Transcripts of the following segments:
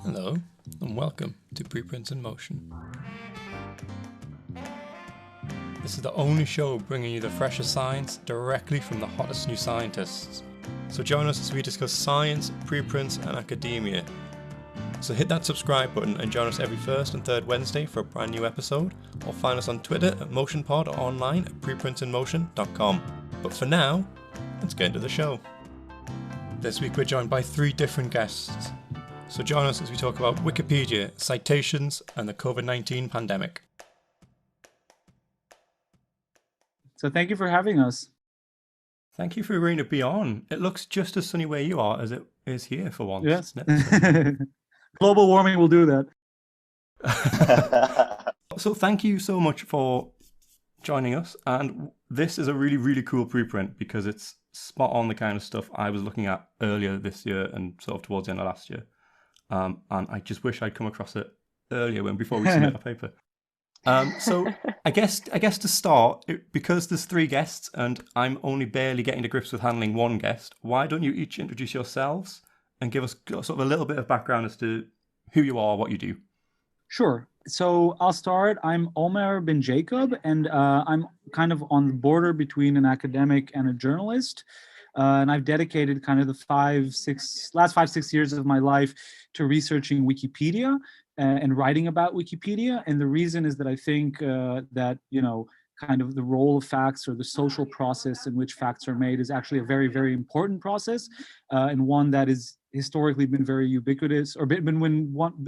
Hello, and welcome to Preprints in Motion. This is the only show bringing you the freshest science directly from the hottest new scientists. So join us as we discuss science, preprints, and academia. So hit that subscribe button and join us every first and third Wednesday for a brand new episode, or find us on Twitter at MotionPod or online at preprintinmotion.com. But for now, let's get into the show. This week we're joined by 3 different guests. So join us as we talk about Wikipedia, citations, and the COVID-19 pandemic. So thank you for having us. Thank you for agreeing to be on. It looks just as sunny where you are as it is here for once. Yes. Global warming will do that. So thank you so much for joining us. And this is a really, really cool preprint because it's spot on the kind of stuff I was looking at earlier this year and sort of towards the end of last year. And I just wish I'd come across it earlier before we submit our paper. So I guess to start, because there's 3 guests and I'm only barely getting to grips with handling 1 guest, why don't you each introduce yourselves and give us sort of a little bit of background as to who you are, what you do? Sure. So I'll start. I'm Omer Ben Jacob, and I'm kind of on the border between an academic and a journalist. And I've dedicated kind of the last 5-6 years of my life to researching Wikipedia and writing about Wikipedia. And the reason is that I think that, kind of the role of facts or the social process in which facts are made is actually a very, very important process, and one that is historically been very ubiquitous, or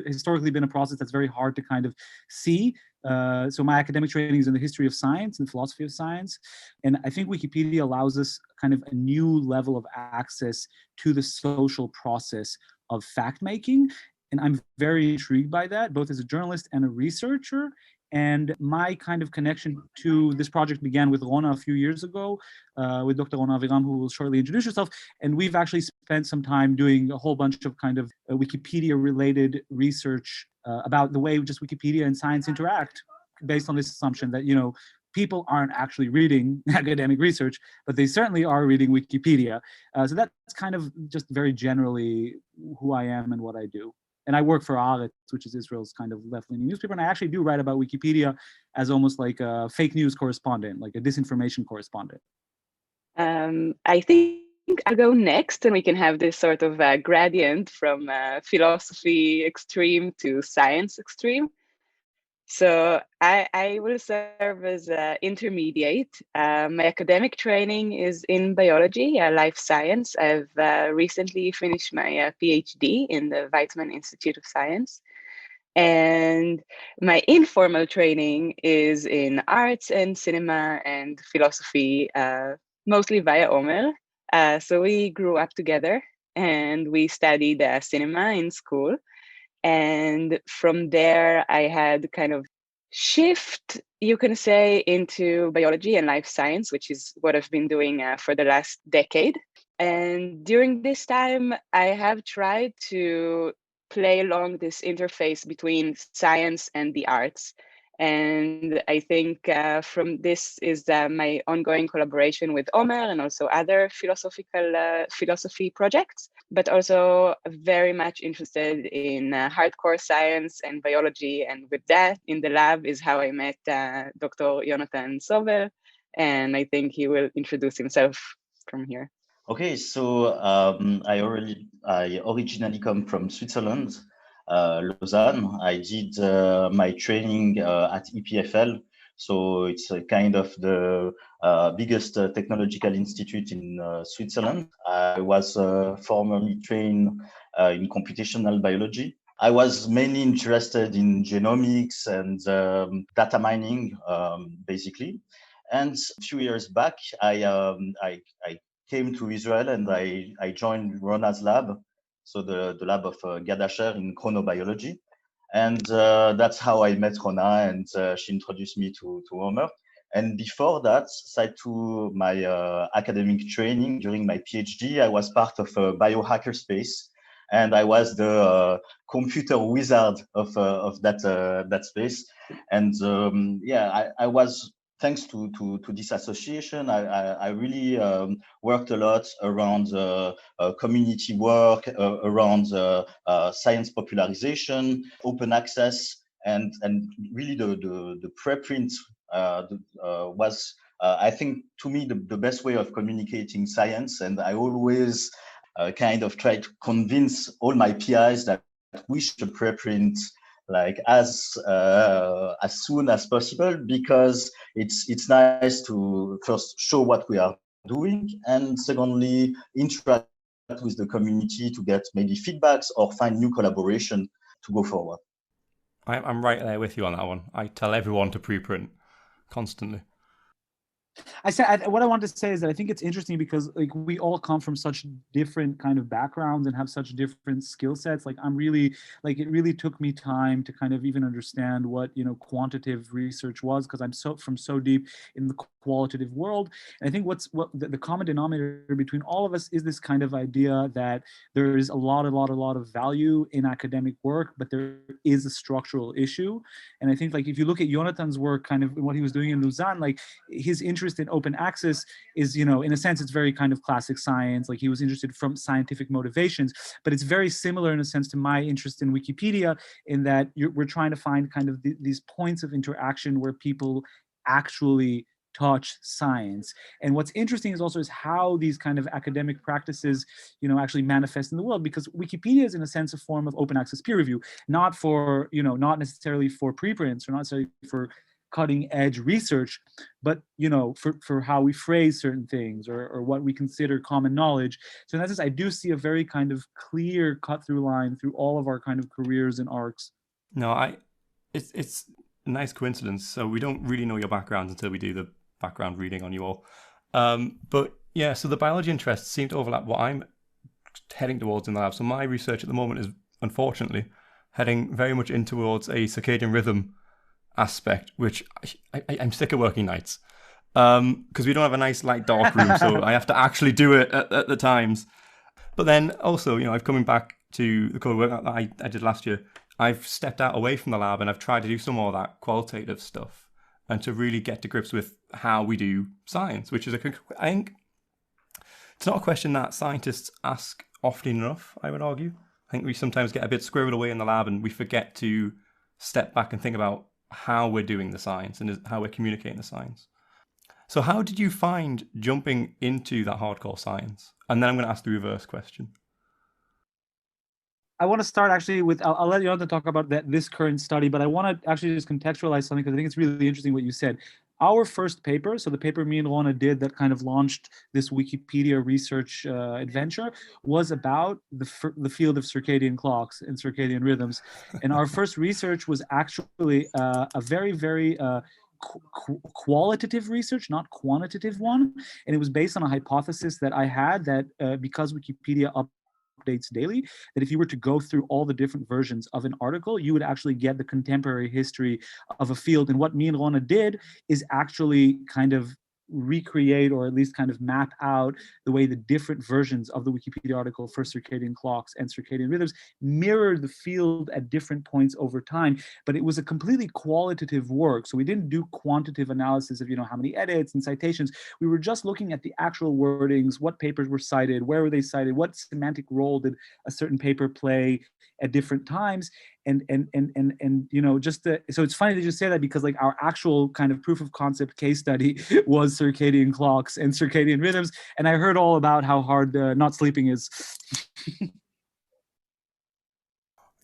historically been a process that's very hard to kind of see. So my academic training is in the history of science and philosophy of science. And I think Wikipedia allows us kind of a new level of access to the social process of fact-making. And I'm very intrigued by that, both as a journalist and a researcher. And my kind of connection to this project began with Rona a few years ago, with Dr. Rona Aviram, who will shortly introduce herself. And we've actually spent some time doing a whole bunch of kind of Wikipedia-related research about the way just Wikipedia and science interact, based on this assumption that, people aren't actually reading academic research, but they certainly are reading Wikipedia. So that's kind of just very generally who I am and what I do. And I work for Haaretz, which is Israel's kind of left-leaning newspaper. And I actually do write about Wikipedia as almost like a fake news correspondent, like a disinformation correspondent. I think I'll go next, and we can have this sort of gradient from philosophy extreme to science extreme. So I will serve as intermediate. My academic training is in biology, life science. I've recently finished my PhD in the Weizmann Institute of Science. And my informal training is in arts and cinema and philosophy, mostly via Omer. So we grew up together and we studied cinema in school. And from there, I had kind of shift, you can say, into biology and life science, which is what I've been doing for the last decade. And during this time, I have tried to play along this interface between science and the arts. And I think from this is my ongoing collaboration with Omer and also other philosophy projects, but also very much interested in hardcore science and biology. And with that, in the lab is how I met Dr. Jonathan Sobel. And I think he will introduce himself from here. Okay, so I originally come from Switzerland, Lausanne. I did my training at EPFL, so it's a kind of the biggest technological institute in Switzerland. I was formerly trained in computational biology. I was mainly interested in genomics and data mining, basically. And a few years back, I came to Israel and I joined Rona's lab, so the lab of Gad Asher in chronobiology. And that's how I met Rona, and she introduced me to Omer. And before that, aside to my academic training during my PhD, I was part of a biohacker space. And I was the computer wizard of that space. And I was thanks to this association, I really worked a lot around community work, around science popularization, open access, and really the preprint was, I think, to me, the best way of communicating science. And I always kind of try to convince all my PIs that we should preprint like as soon as possible, because it's nice to first show what we are doing, and secondly interact with the community to get maybe feedbacks or find new collaboration to go forward. I'm right there with you on that one. I tell everyone to preprint constantly. What I want to say is that I think it's interesting because like we all come from such different kind of backgrounds and have such different skill sets. Like I'm really like it really took me time to kind of even understand what quantitative research was, because I'm so deep in the qualitative world. And I think what the common denominator between all of us is this kind of idea that there is a lot of value in academic work, but there is a structural issue. And I think like if you look at Jonathan's work, kind of what he was doing in Lausanne, like his interest in open access is, in a sense, it's very kind of classic science. Like he was interested from scientific motivations, but it's very similar in a sense to my interest in Wikipedia, in that we're trying to find kind of these points of interaction where people actually touch science. And what's interesting is how these kind of academic practices, actually manifest in the world, because Wikipedia is in a sense a form of open access peer review, not for, not necessarily for preprints or not necessarily for cutting edge research, but for how we phrase certain things or what we consider common knowledge. So in that sense, I do see a very kind of clear cut through line through all of our kind of careers and arcs. No, it's a nice coincidence. So we don't really know your background until we do the background reading on you all. But yeah, so the biology interests seem to overlap what I'm heading towards in the lab. So my research at the moment is unfortunately heading very much in towards a circadian rhythm aspect, which I'm sick of working nights because we don't have a nice light dark room, so I have to actually do it at the times. But then also, I've coming back to the code work that I did last year. I've stepped out away from the lab and I've tried to do some more of that qualitative stuff and to really get to grips with how we do science, which is I think it's not a question that scientists ask often enough, I would argue. I think we sometimes get a bit squirreled away in the lab and we forget to step back and think about how we're doing the science and how we're communicating the science. So how did you find jumping into that hardcore science? And then I'm going to ask the reverse question. I want to start actually with, I'll let Jonathan talk about this current study, but I want to actually just contextualize something because I think it's really interesting what you said. Our first paper, so the paper me and Rona did that kind of launched this Wikipedia research adventure, was about the field of circadian clocks and circadian rhythms. And our first research was actually a very, very qualitative research, not quantitative one. And it was based on a hypothesis that I had that because Wikipedia updates daily, that if you were to go through all the different versions of an article, you would actually get the contemporary history of a field. And what me and Rona did is actually kind of recreate, or at least kind of map out the way the different versions of the Wikipedia article for circadian clocks and circadian rhythms mirrored the field at different points over time. But it was a completely qualitative work. So we didn't do quantitative analysis of, how many edits and citations. We were just looking at the actual wordings, what papers were cited, where were they cited, what semantic role did a certain paper play at different times. And so it's funny that you say that, because like our actual kind of proof of concept case study was circadian clocks and circadian rhythms, and I heard all about how hard not sleeping is.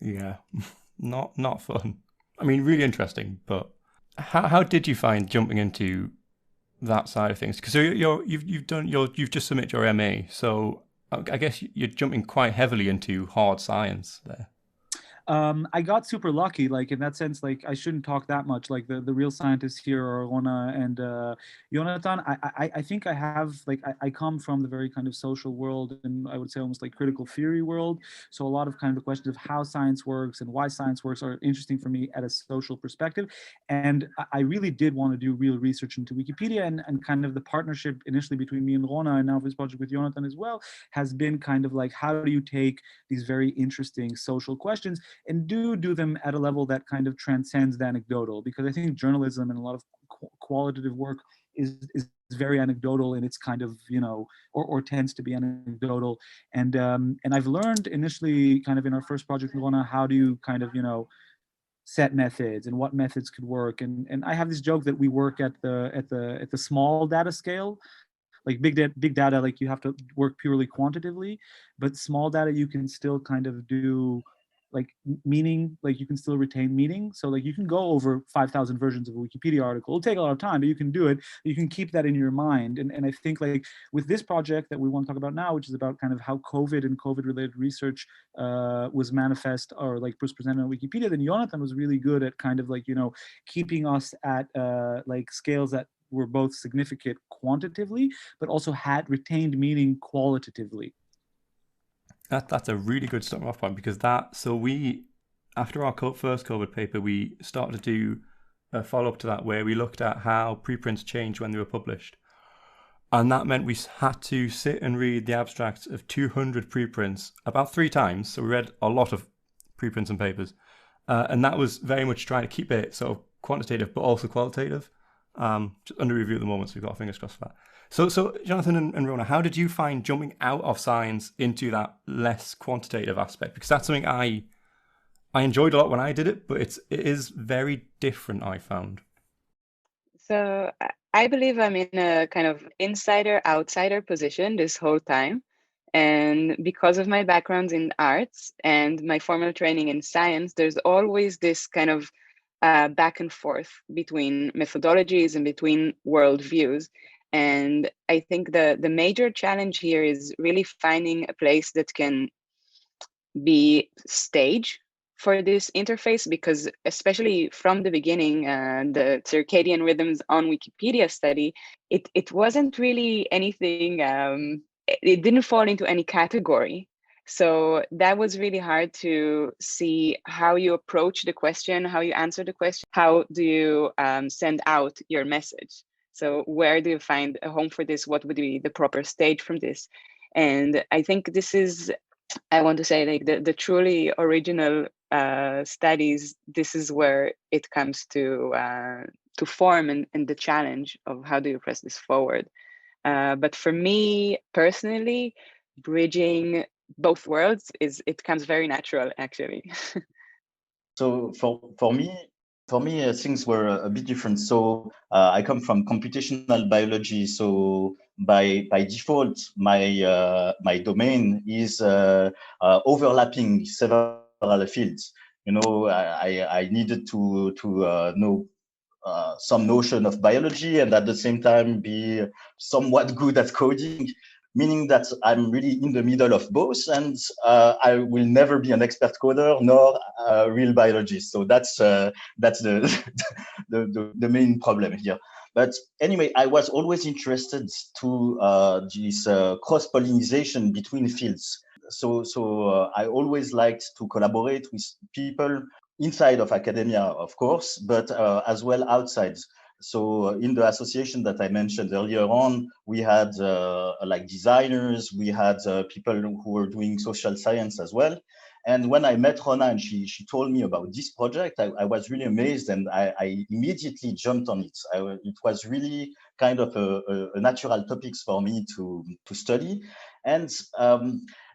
Yeah, not fun. I mean, really interesting, but how did you find jumping into that side of things? Because you've just submitted your MA, so I guess you're jumping quite heavily into hard science there. I got super lucky, like in that sense, like I shouldn't talk that much, like the real scientists here are Rona and Jonathan. I think I have, like, I come from the very kind of social world, and I would say almost like critical theory world. So a lot of kind of the questions of how science works and why science works are interesting for me at a social perspective. And I really did want to do real research into Wikipedia, and kind of the partnership initially between me and Rona, and now this project with Jonathan as well, has been kind of like, how do you take these very interesting social questions and do them at a level that kind of transcends the anecdotal? Because I think journalism and a lot of qualitative work is very anecdotal in its kind of, or tends to be anecdotal. And I've learned initially kind of in our first project, Luana, how do you kind of, set methods and what methods could work. And I have this joke that we work at the small data scale. Like big data, like you have to work purely quantitatively, but small data you can still kind of do like meaning, like you can still retain meaning. So like you can go over 5,000 versions of a Wikipedia article. It'll take a lot of time, but you can do it. You can keep that in your mind. And I think like with this project that we want to talk about now, which is about kind of how COVID and COVID related research was manifest or like was presented on Wikipedia, then Jonathan was really good at kind of like, keeping us at like scales that were both significant quantitatively, but also had retained meaning qualitatively. That's a really good starting off point, because we, after our first COVID paper, we started to do a follow-up to that where we looked at how preprints changed when they were published. And that meant we had to sit and read the abstracts of 200 preprints about 3 times. So we read a lot of preprints and papers. And that was very much trying to keep it sort of quantitative, but also qualitative. Just under review at the moment, so we've got our fingers crossed for that. So Jonathan and Rona, how did you find jumping out of science into that less quantitative aspect? Because that's something I enjoyed a lot when I did it, but it is very different, I found. So I believe I'm in a kind of insider-outsider position this whole time. And because of my background in arts and my formal training in science, there's always this kind of back and forth between methodologies and between worldviews. And I think the major challenge here is really finding a place that can be stage for this interface, because especially from the beginning, the circadian rhythms on Wikipedia study, it wasn't really anything, it didn't fall into any category. So that was really hard to see how you approach the question, how you answer the question, how do you send out your message? So where do you find a home for this? What would be the proper stage from this? And I think this is, I want to say, like the truly original studies, this is where it comes to form and the challenge of how do you press this forward. But for me personally, bridging both worlds it comes very natural, actually. So for me, things were a bit different. So I come from computational biology. So by default, my domain is overlapping several fields. I needed to know some notion of biology and at the same time be somewhat good at coding, meaning that I'm really in the middle of both, and I will never be an expert coder nor a real biologist. So that's the the main problem here. But anyway, I was always interested to this cross-pollination between fields. So I always liked to collaborate with people inside of academia, of course, but as well outside. So in the association that I mentioned earlier on, we had like designers, we had people who were doing social science as well. And when I met Rona and she told me about this project, I was really amazed, and I immediately jumped on it. It was really kind of a natural topics for me to study. And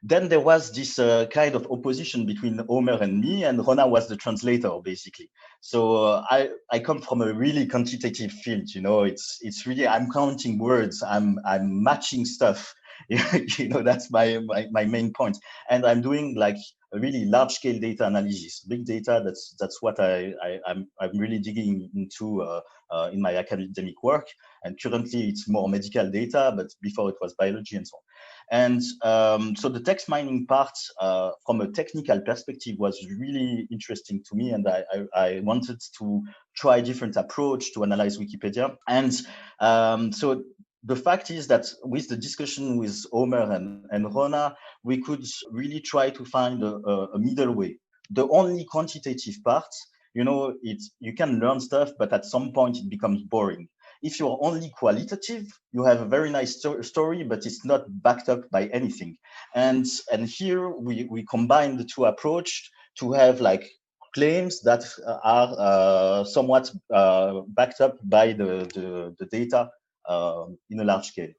then there was this kind of opposition between Omer and me, and Rona was the translator, basically. So I come from a really quantitative field. It's really, I'm counting words, I'm matching stuff. That's my main point. And I'm doing like a really large scale data analysis, big data. That's what I'm really digging into in my academic work. And currently it's more medical data, but before it was biology and so on. And so the text mining part from a technical perspective was really interesting to me, and I wanted to try a different approach to analyze Wikipedia. And so the fact is that with the discussion with Omer and Rona, we could really try to find a middle way. The only quantitative part, you can learn stuff, but at some point it becomes boring. If you're only qualitative, you have a very nice story, but it's not backed up by anything. And here we combine the two approaches to have like claims that are somewhat backed up by the data in a large scale.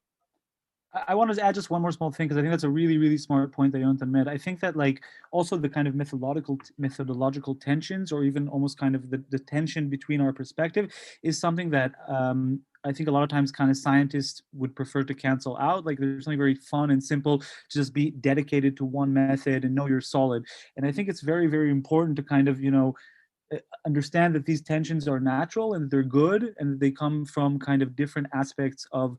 I wanted to add just one more small thing, because I think that's a really, really smart point that Jonathan made. I think that like also the kind of methodological tensions, or even almost kind of the tension between our perspective, is something that I think a lot of times kind of scientists would prefer to cancel out. Like there's something very fun and simple to just be dedicated to one method and know you're solid. And I think it's very, very important to kind of, understand that these tensions are natural and they're good, and they come from kind of different aspects of,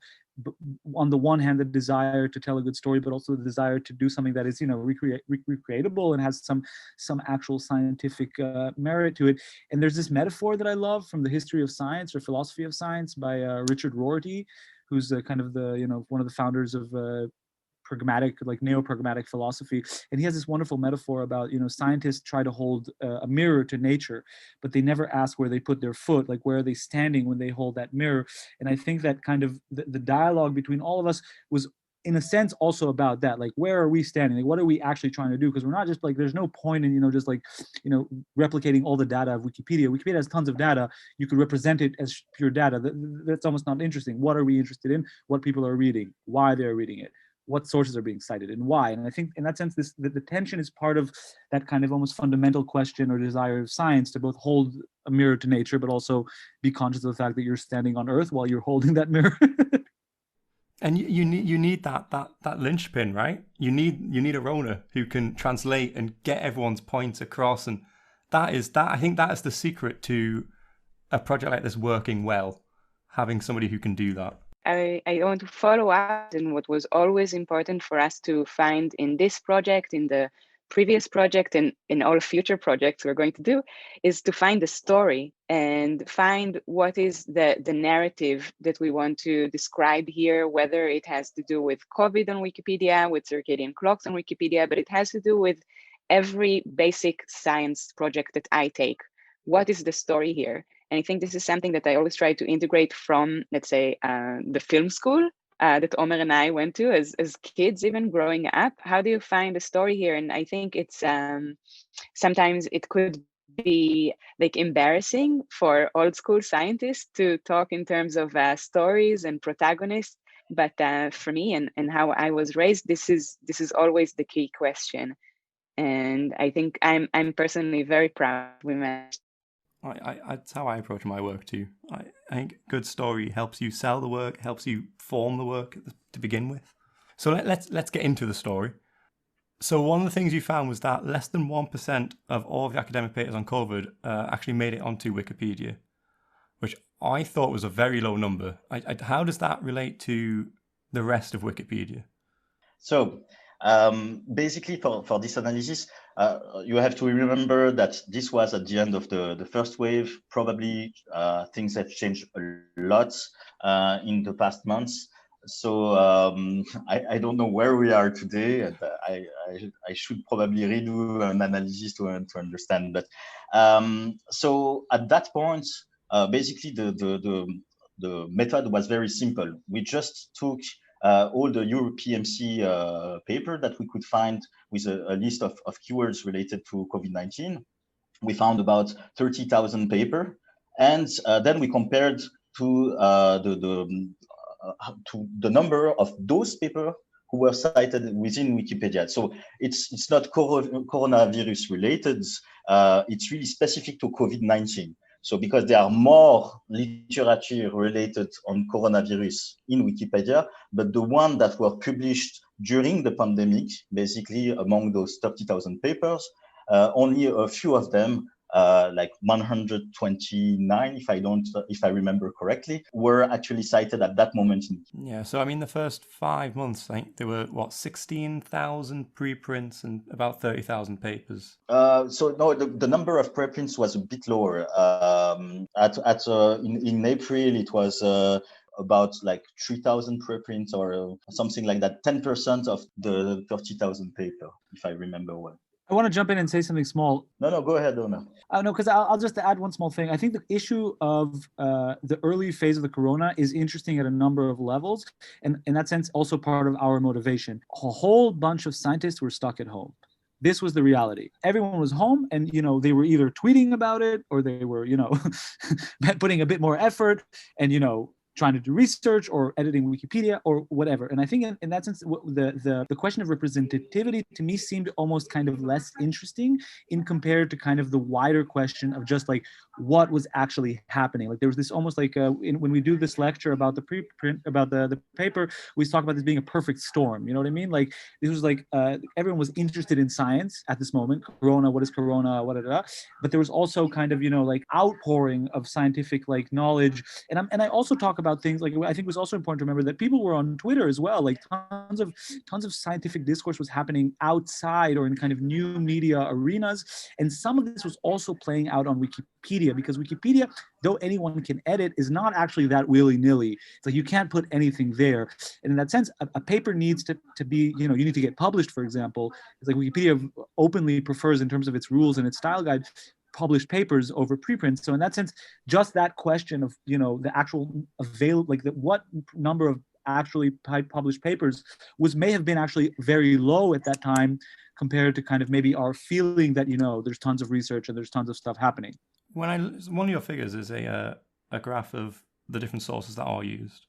on the one hand, the desire to tell a good story, but also the desire to do something that is, recreatable and has some actual scientific merit to it. And there's this metaphor that I love from the history of science or philosophy of science by Richard Rorty, who's kind of the, one of the founders of pragmatic, like neo-pragmatic philosophy. And he has this wonderful metaphor about, scientists try to hold a mirror to nature, but they never ask where they put their foot, like where are they standing when they hold that mirror. And I think that kind of the dialogue between all of us was, in a sense, also about that, like where are we standing, like what are we actually trying to do, because we're not just like, there's no point in just like replicating all the data of Wikipedia has tons of data, you could represent it as pure data. That's almost not interesting. What are we interested in? What people are reading, why they're reading it, what sources are being cited, and why. And I think in that sense, the tension is part of that kind of almost fundamental question or desire of science to both hold a mirror to nature, but also be conscious of the fact that you're standing on Earth while you're holding that mirror. And you need that linchpin, right? You need a Rona who can translate and get everyone's points across, and I think that is the secret to a project like this working well, having somebody who can do that. I want to follow up on what was always important for us to find in this project, in the previous project, and in all future projects we're going to do, is to find the story and find what is the narrative that we want to describe here, whether it has to do with COVID on Wikipedia, with circadian clocks on Wikipedia, but it has to do with every basic science project that I take. What is the story here? And I think this is something that I always try to integrate from, let's say, the film school that Omer and I went to as kids, even growing up. How do you find a story here? And I think it's sometimes it could be like embarrassing for old school scientists to talk in terms of stories and protagonists. But for me and how I was raised, this is always the key question. And I think I'm personally very proud we managed. That's how I approach my work too. I think good story helps you sell the work, helps you form the work to begin with. So let's get into the story. So one of the things you found was that less than 1% of all of the academic papers on COVID actually made it onto Wikipedia, which I thought was a very low number. How does that relate to the rest of Wikipedia? So basically, for this analysis, you have to remember that this was at the end of the first wave. Probably things have changed a lot in the past months. So I don't know where we are today, and I should probably redo an analysis to understand. But so at that point, basically the method was very simple. We just took all the EuroPMC paper that we could find with a list of keywords related to COVID-19. We found about 30,000 paper, and then we compared to the number of those papers who were cited within Wikipedia. So it's not coronavirus related. It's really specific to COVID-19. So because there are more literature related on coronavirus in Wikipedia, but the ones that were published during the pandemic, basically among those 30,000 papers, only a few of them, like 129, if I remember correctly, were actually cited at that moment. Yeah, so I mean, the first 5 months, I think there were 16,000 preprints and about 30,000 papers. So no, the number of preprints was a bit lower. In April, it was about like 3,000 preprints or something like that, 10% of the 30,000 paper, if I remember well. I want to jump in and say something small. No, go ahead, Ona. No, because I'll just add one small thing. I think the issue of the early phase of the corona is interesting at a number of levels. And in that sense, also part of our motivation. A whole bunch of scientists were stuck at home. This was the reality. Everyone was home, and they were either tweeting about it, or they were putting a bit more effort, and trying to do research or editing Wikipedia or whatever. And I think in that sense, the question of representativity to me seemed almost kind of less interesting in compared to kind of the wider question of just like what was actually happening. Like there was this almost like when we do this lecture about the preprint, about the paper, we talk about this being a perfect storm. You know what I mean? Like this was like everyone was interested in science at this moment. Corona, what is Corona? But there was also kind of like outpouring of scientific like knowledge. And I also talk about things like, I think it was also important to remember that people were on Twitter as well. Like tons of scientific discourse was happening outside or in kind of new media arenas. And some of this was also playing out on Wikipedia, because Wikipedia, though anyone can edit, is not actually that willy-nilly. It's like you can't put anything there. And in that sense, a paper needs to be, you need to get published, for example. It's like Wikipedia openly prefers, in terms of its rules and its style guide, published papers over preprints. So in that sense, just that question of the actual what number of actually published papers may have been actually very low at that time compared to kind of maybe our feeling that there's tons of research and there's tons of stuff happening. One of your figures is a graph of the different sources that are used,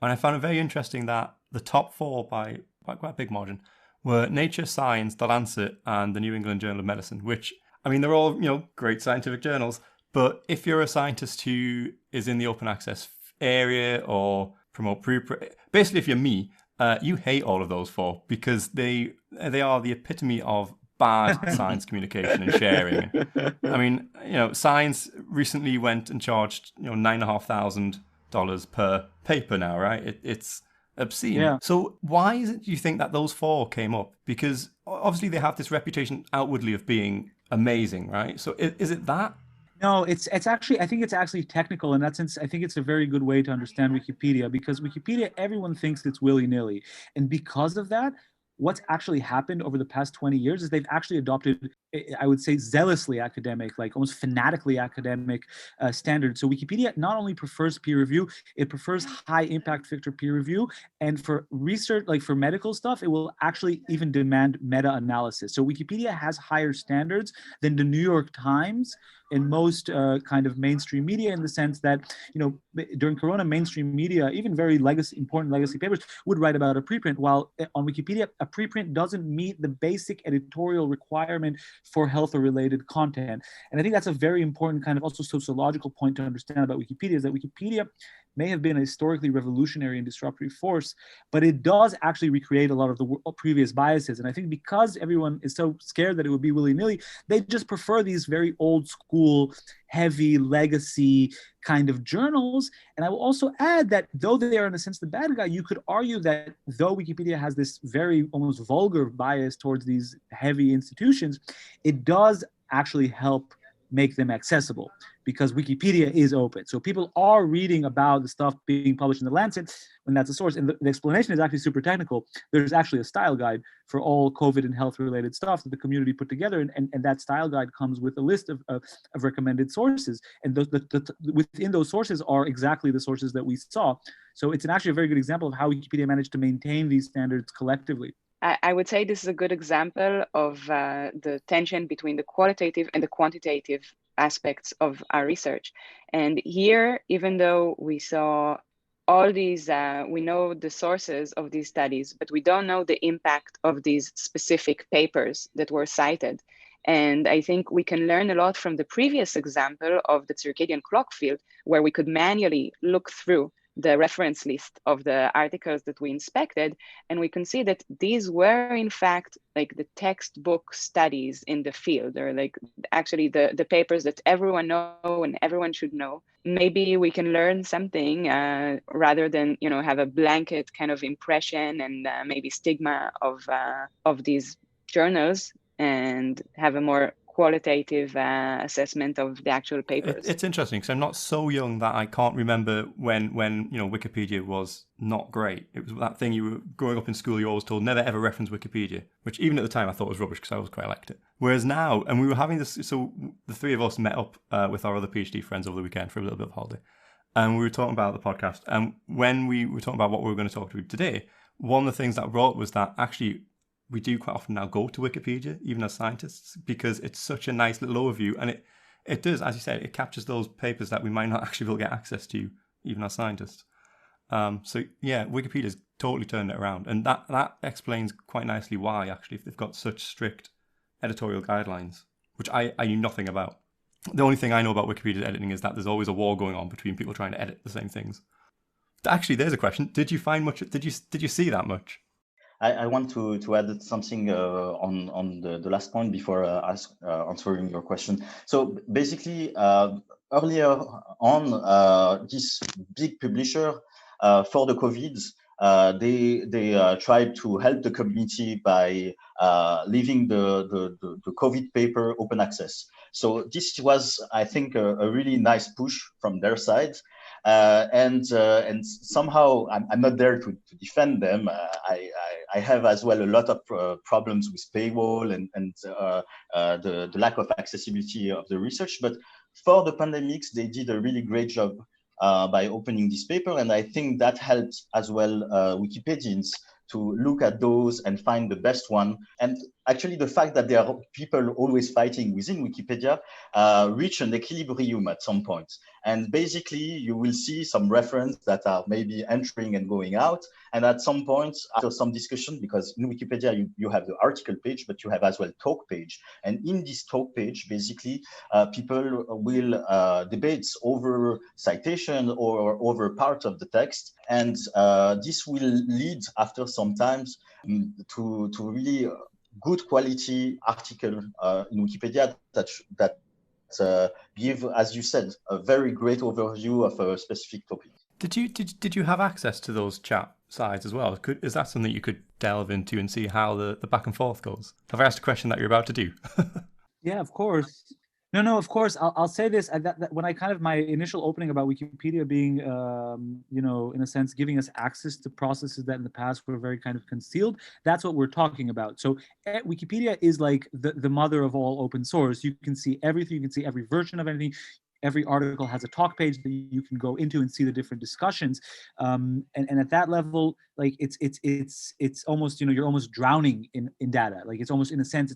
and I found it very interesting that the top 4 by quite a big margin were Nature, Science, The Lancet, and the New England Journal of Medicine, which, I mean, they're all, great scientific journals, but if you're a scientist who is in the open access area or promote preprint, basically if you're me, you hate all of those 4 because they are the epitome of bad science communication and sharing. I mean, Science recently went and charged, $9,500 per paper now, right? It's obscene. Yeah. So why is it, do you think, that those 4 came up? Because obviously they have this reputation outwardly of being amazing, right? So is it that? No, it's actually, I think it's actually technical. In that sense, I think it's a very good way to understand Wikipedia, because Wikipedia, everyone thinks it's willy-nilly. And because of that, what's actually happened over the past 20 years is they've actually adopted, I would say, zealously academic, like almost fanatically academic standards. So Wikipedia not only prefers peer review, it prefers high impact factor peer review. And for research, like for medical stuff, it will actually even demand meta-analysis. So Wikipedia has higher standards than the New York Times and most kind of mainstream media, in the sense that, during Corona, mainstream media, even very important legacy papers, would write about a preprint, while on Wikipedia, a preprint doesn't meet the basic editorial requirement for health or related content. And I think that's a very important kind of also sociological point to understand about Wikipedia, is that Wikipedia may have been a historically revolutionary and disruptive force, but it does actually recreate a lot of the previous biases. And I think because everyone is so scared that it would be willy-nilly, they just prefer these very old school, heavy legacy kind of journals. And I will also add that though they are in a sense the bad guy, you could argue that though Wikipedia has this very almost vulgar bias towards these heavy institutions, it does actually help make them accessible, because Wikipedia is open. So people are reading about the stuff being published in the Lancet when that's a source. And the explanation is actually super technical. There's actually a style guide for all COVID and health related stuff that the community put together. And that style guide comes with a list of recommended sources. And within those sources are exactly the sources that we saw. So it's actually a very good example of how Wikipedia managed to maintain these standards collectively. I would say this is a good example of the tension between the qualitative and the quantitative aspects of our research. And here, even though we saw all these, we know the sources of these studies, but we don't know the impact of these specific papers that were cited. And I think we can learn a lot from the previous example of the circadian clock field, where we could manually look through the reference list of the articles that we inspected, and we can see that these were in fact like the textbook studies in the field, or like actually the papers that everyone know and everyone should know. Maybe we can learn something rather than have a blanket kind of impression and maybe stigma of these journals, and have a more qualitative assessment of the actual papers. It's interesting because I'm not so young that I can't remember when Wikipedia was not great. It was that thing you were growing up in school, you were always told never ever reference Wikipedia, which even at the time I thought was rubbish because I was quite liked it. Whereas now, and we were having this, so the three of us met up with our other PhD friends over the weekend for a little bit of holiday, and we were talking about the podcast. And when we were talking about what we were going to talk to today, one of the things that brought was that actually we do quite often now go to Wikipedia, even as scientists, because it's such a nice little overview. And it does, as you said, it captures those papers that we might not actually be able to get access to, even as scientists. So yeah, Wikipedia's totally turned it around. And that explains quite nicely why, actually, if they've got such strict editorial guidelines, which I knew nothing about. The only thing I know about Wikipedia editing is that there's always a war going on between people trying to edit the same things. Actually, there's a question. Did you find much? Did you see that much? I want to add something on the last point before answering your question. So basically, earlier on, this big publisher for the COVID, they tried to help the community by leaving the COVID paper open access. So this was, I think, a really nice push from their side. And somehow I'm not there to defend them. I have as well a lot of problems with paywall and the lack of accessibility of the research. But for the pandemics, they did a really great job by opening this paper. And I think that helps as well Wikipedians to look at those and find the best one. And actually, the fact that there are people always fighting within Wikipedia reach an equilibrium at some point. And basically, you will see some reference that are maybe entering and going out. And at some point, after some discussion, because in Wikipedia, you have the article page, but you have as well talk page. And in this talk page, basically, people will debate over citation or over part of the text. And this will lead after some times to really good quality article in Wikipedia that give, as you said, a very great overview of a specific topic. Did you have access to those chat sides as well? Is that something you could delve into and see how the back and forth goes? Have I asked a question that you're about to do? Yeah, of course. No, of course. I'll say this, that when I kind of, my initial opening about Wikipedia being, in a sense, giving us access to processes that in the past were very kind of concealed, that's what we're talking about. So Wikipedia is like the mother of all open source. You can see everything. You can see every version of anything. Every article has a talk page that you can go into and see the different discussions, and at that level, like it's almost, you're almost drowning in data. Like it's almost, in a sense,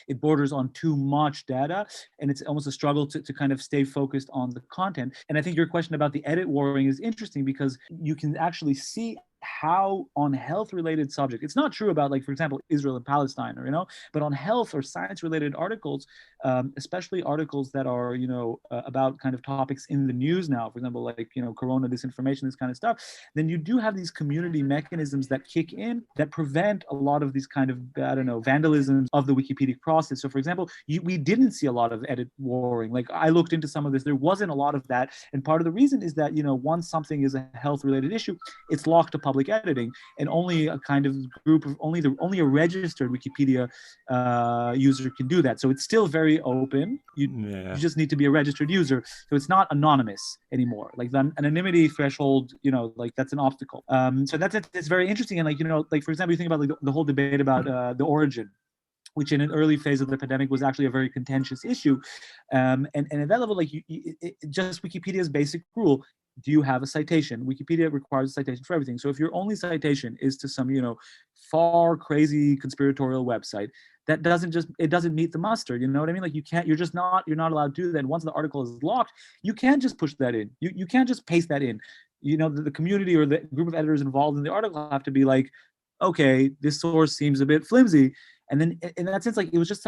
it borders on too much data, and it's almost a struggle to kind of stay focused on the content. And I think your question about the edit warring is interesting because you can actually see how on health related subject, it's not true about, like, for example, Israel and Palestine, or but on health or science related articles, especially articles that are about kind of topics in the news now, for example, like corona disinformation, this kind of stuff, then you do have these community mechanisms that kick in that prevent a lot of these kind of vandalisms of the Wikipedia process. So for example, we didn't see a lot of edit warring. Like I looked into some of this, there wasn't a lot of that, and part of the reason is that once something is a health related issue, it's locked to public editing, and only a kind of group of only a registered Wikipedia user can do that. So it's still very open. You just need to be a registered user, so it's not anonymous anymore. Like the anonymity threshold, like that's an obstacle. So it's very interesting. And like for example, you think about like the whole debate about the origin, which in an early phase of the pandemic was actually a very contentious issue. And at that level, like just Wikipedia's basic rule: do you have a citation? Wikipedia requires a citation for everything. So if your only citation is to some, far crazy conspiratorial website, that doesn't meet the muster. You know what I mean? Like you're not allowed to do that. And once the article is locked, you can't just push that in. You can't just paste that in. The community or the group of editors involved in the article have to be like, okay, this source seems a bit flimsy. And then in that sense, like it was just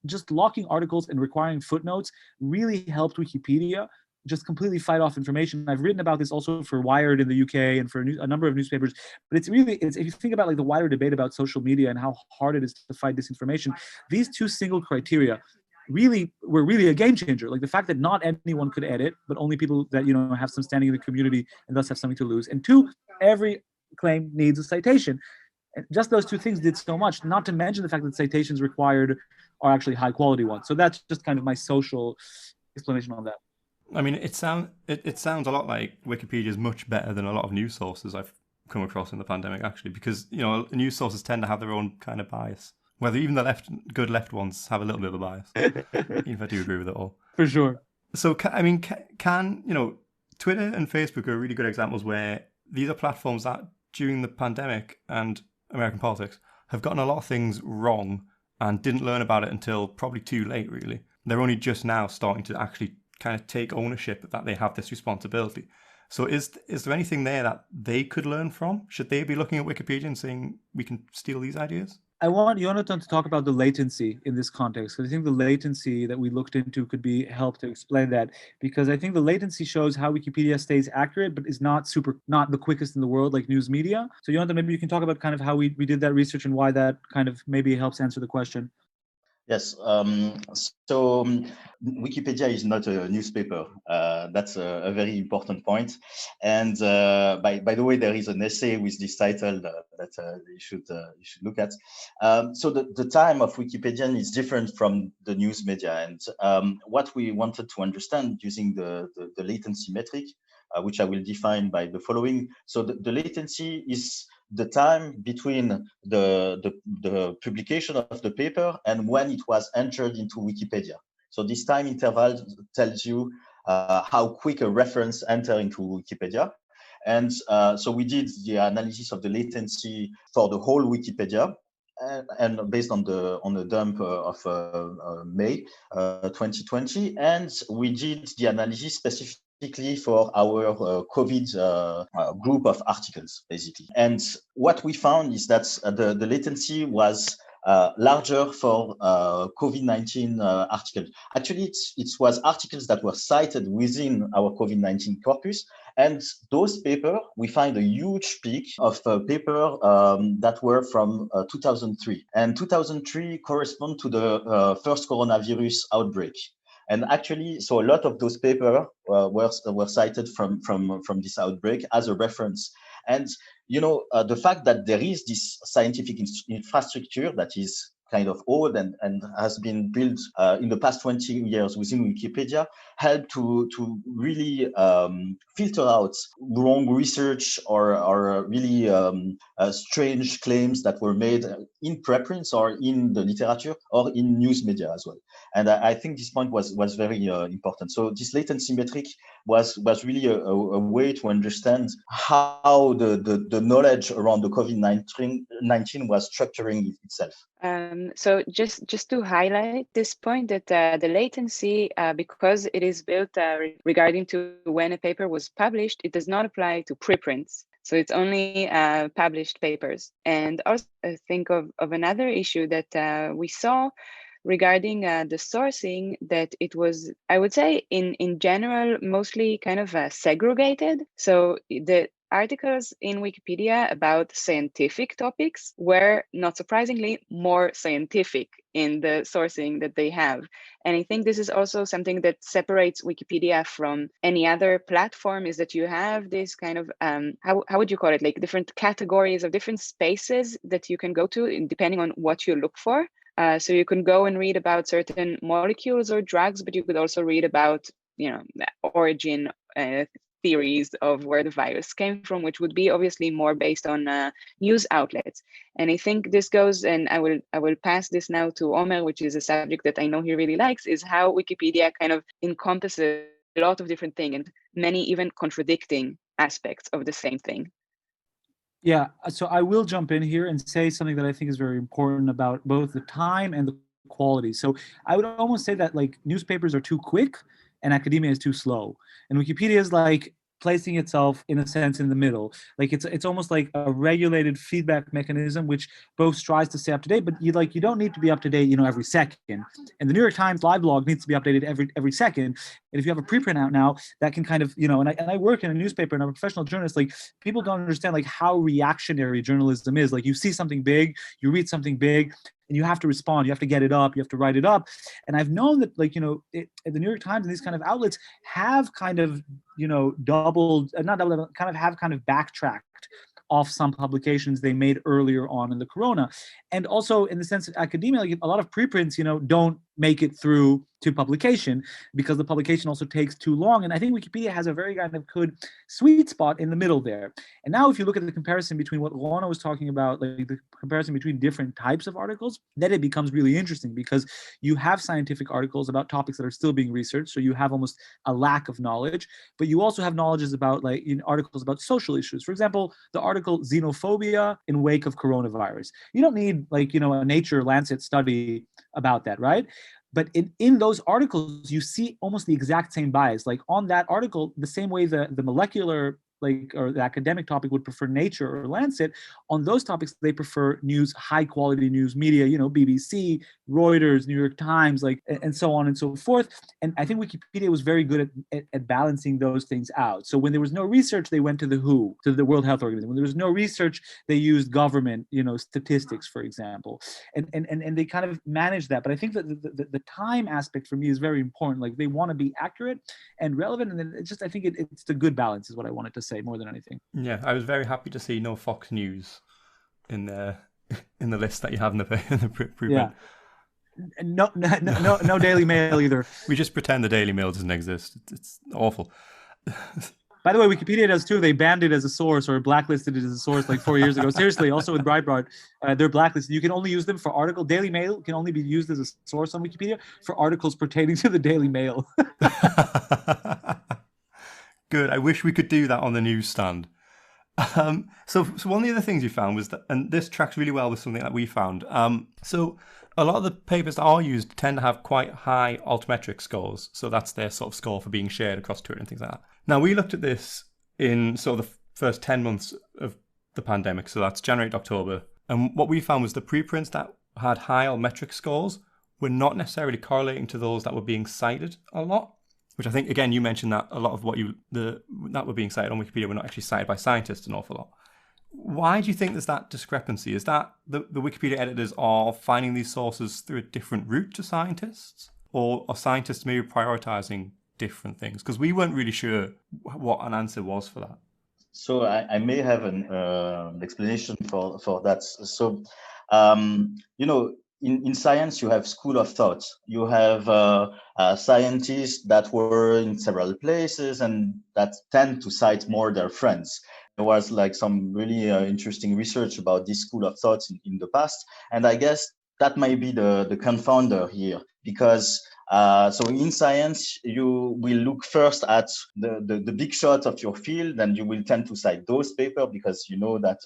just locking articles and requiring footnotes really helped Wikipedia just completely fight off information. I've written about this also for Wired in the UK and for a number of newspapers, but it's if you think about like the wider debate about social media and how hard it is to fight disinformation, these two single criteria were really a game changer. Like the fact that not anyone could edit, but only people that have some standing in the community and thus have something to lose. And two, every claim needs a citation. And just those two things did so much, not to mention the fact that citations required are actually high quality ones. So that's just kind of my social explanation on that. I mean, it sounds a lot like Wikipedia is much better than a lot of news sources I've come across in the pandemic, actually, because news sources tend to have their own kind of bias. Whether even the good left ones have a little bit of a bias, even if I do agree with it all. For sure. So, can Twitter and Facebook are really good examples where these are platforms that during the pandemic and American politics have gotten a lot of things wrong and didn't learn about it until probably too late, really. They're only just now starting to actually kind of take ownership that they have this responsibility. So is there anything there that they could learn from? Should they be looking at Wikipedia and saying, we can steal these ideas? I want Jonathan to talk about the latency in this context, because I think the latency that we looked into could be help to explain that, because I think the latency shows how Wikipedia stays accurate, but is not the quickest in the world like news media. So Jonathan, maybe you can talk about kind of how we did that research and why that kind of maybe helps answer the question. Yes. So Wikipedia is not a newspaper. That's a very important point. And by the way, there is an essay with this title that you should look at. So the time of Wikipedia is different from the news media. And what we wanted to understand using the latency metric, which I will define by the following. So the latency is the time between the publication of the paper and when it was entered into Wikipedia. So this time interval tells you how quick a reference enters into Wikipedia. And so we did the analysis of the latency for the whole Wikipedia, and based on the dump of May 2020, and we did the analysis specifically for our COVID group of articles, basically. And what we found is that the latency was larger for COVID-19 articles. Actually, it was articles that were cited within our COVID-19 corpus. And those papers, we find a huge peak of paper that were from 2003. And 2003 correspond to the first coronavirus outbreak. And actually, so a lot of those papers were cited from this outbreak as a reference. And the fact that there is this scientific infrastructure that is kind of old and has been built in the past 20 years within Wikipedia helped to really filter out wrong research or really strange claims that were made in preprints or in the literature or in news media as well. And I think this point was very important. So this latency metric was really a way to understand how the knowledge around the COVID-19 was structuring itself. So just to highlight this point that the latency, because it is built regarding to when a paper was published, it does not apply to preprints. So it's only published papers. And also think of another issue that we saw regarding the sourcing, that it was, I would say, in general, mostly kind of segregated. So the articles in Wikipedia about scientific topics were, not surprisingly, more scientific in the sourcing that they have. And I think this is also something that separates Wikipedia from any other platform, is that you have this kind of, how would you call it, like different categories of different spaces that you can go to depending on what you look for. So you can go and read about certain molecules or drugs, but you could also read about, the origin theories of where the virus came from, which would be obviously more based on news outlets. And I think this goes, and I will pass this now to Omer, which is a subject that I know he really likes, is how Wikipedia kind of encompasses a lot of different things and many even contradicting aspects of the same thing. Yeah, so I will jump in here and say something that I think is very important about both the time and the quality. So I would almost say that like newspapers are too quick and academia is too slow. And Wikipedia is like placing itself in a sense in the middle. Like it's almost like a regulated feedback mechanism which both strives to stay up to date, but you don't need to be up to date, every second. And the New York Times live blog needs to be updated every second. And if you have a preprint out now, that can kind of, and I work in a newspaper and I'm a professional journalist, like people don't understand like how reactionary journalism is. Like you see something big, you read something big, and you have to respond, you have to get it up, you have to write it up. And I've known that like, the New York Times and these kind of outlets have kind of, kind of backtracked off some publications they made earlier on in the corona. And also in the sense of academia, like a lot of preprints, don't make it through to publication, because the publication also takes too long. And I think Wikipedia has a very kind of good sweet spot in the middle there. And now if you look at the comparison between what Lorna was talking about, like the comparison between different types of articles, then it becomes really interesting, because you have scientific articles about topics that are still being researched, so you have almost a lack of knowledge, but you also have knowledges about, like, in articles about social issues. For example, the article Xenophobia in Wake of Coronavirus. You don't need, like, a Nature Lancet study about that, right? But in those articles, you see almost the exact same bias. Like on that article, the same way the molecular, like, or the academic topic would prefer Nature or Lancet, on those topics, they prefer news, high quality news media, BBC, Reuters, New York Times, like, and so on and so forth. And I think Wikipedia was very good at balancing those things out. So when there was no research, they went to the WHO, to the World Health Organization. When there was no research, they used government, statistics, for example. And they kind of managed that. But I think that the time aspect for me is very important. Like, they want to be accurate and relevant. And then I think it's the good balance is what I wanted to say more than anything. Yeah, I was very happy to see no Fox News in the list that you have in the preprint. Yeah. No Daily Mail either. We just pretend the Daily Mail doesn't exist. It's awful. By the way, Wikipedia does too. They banned it as a source, or blacklisted it as a source, like 4 years ago. Seriously, also with Breitbart, they're blacklisted. You can only use them for article. Daily Mail can only be used as a source on Wikipedia for articles pertaining to the Daily Mail. Good. I wish we could do that on the newsstand. So one of the other things you found was that, and this tracks really well with something that we found. So a lot of the papers that are used tend to have quite high altmetric scores. So that's their sort of score for being shared across Twitter and things like that. Now, we looked at this in sort of the first 10 months of the pandemic. So that's January to October. And what we found was the preprints that had high altmetric scores were not necessarily correlating to those that were being cited a lot. Which I think, again, you mentioned that a lot of that were being cited on Wikipedia were not actually cited by scientists an awful lot. Why do you think there's that discrepancy? Is that the Wikipedia editors are finding these sources through a different route to scientists? Or are scientists maybe prioritizing different things? Because we weren't really sure what an answer was for that. So I may have an explanation for that. So, in science, you have school of thought. You have scientists that were in several places and that tend to cite more their friends. There was like some really interesting research about this school of thought in the past. And I guess that might be the confounder here, because so in science, you will look first at the big shot of your field, and you will tend to cite those papers because you know that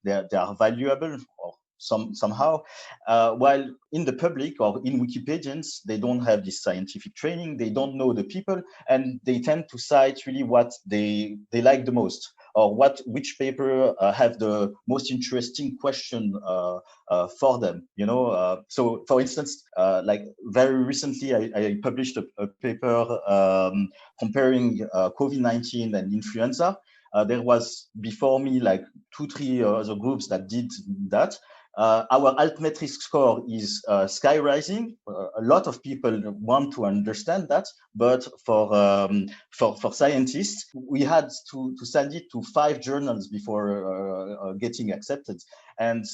they are valuable or somehow, while in the public or in Wikipedians, they don't have this scientific training, they don't know the people, and they tend to cite really what they like the most, or which paper have the most interesting question for them. So for instance, like very recently, I published a paper comparing COVID-19 and influenza. There was before me like 2-3 other groups that did that. Our altmetric score is sky rising. A lot of people want to understand that, but for scientists, we had to send it to 5 journals before getting accepted. And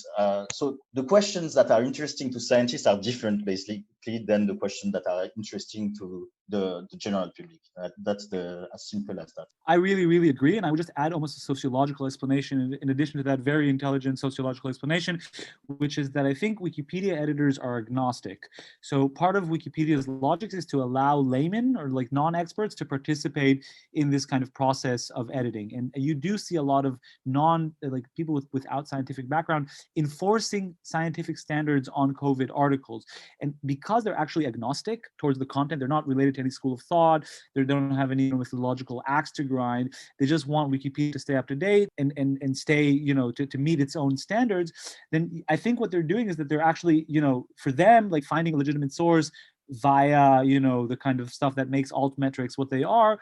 so the questions that are interesting to scientists are different, basically, than the questions that are interesting to the general public. That's as simple as that. I really, really agree. And I would just add almost a sociological explanation in addition to that very intelligent sociological explanation, which is that I think Wikipedia editors are agnostic. So part of Wikipedia's logic is to allow laymen or like non-experts to participate in this kind of process of editing. And you do see a lot of people without scientific background enforcing scientific standards on COVID articles. And because they're actually agnostic towards the content, they're not related to any school of thought, they don't have any methodological axe to grind, they just want Wikipedia to stay up to date and stay, to meet its own standards, then I think what they're doing is that they're actually, for them, like finding a legitimate source via, the kind of stuff that makes altmetrics what they are,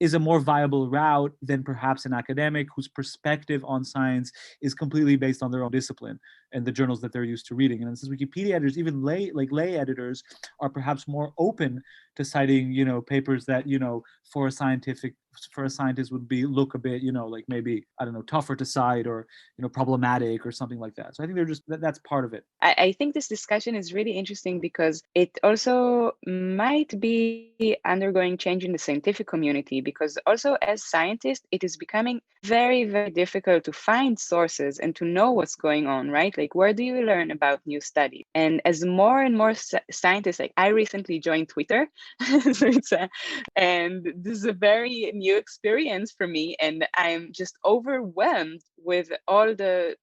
is a more viable route than perhaps an academic whose perspective on science is completely based on their own discipline and the journals that they're used to reading. And since Wikipedia editors, even lay editors, are perhaps more open to citing, papers that, for a scientist would look a bit, like maybe, I don't know, tougher to cite or, problematic or something like that. So I think that's part of it. I think this discussion is really interesting because it also might be undergoing change in the scientific community, because also as scientists, it is becoming very, very difficult to find sources and to know what's going on, right? Like, where do you learn about new studies? And as more and more scientists, like I recently joined Twitter, so and this is a very new experience for me, and I'm just overwhelmed with all the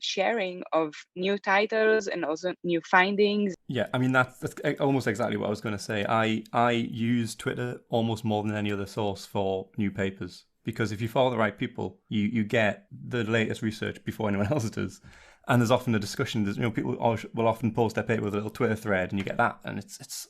sharing of new titles and also new findings. Yeah, I mean, that's almost exactly what I was going to say. I use Twitter almost more than any other source for new papers, because if you follow the right people, you get the latest research before anyone else does. And there's often a discussion. People will often post their paper with a little Twitter thread, and you get that, and it's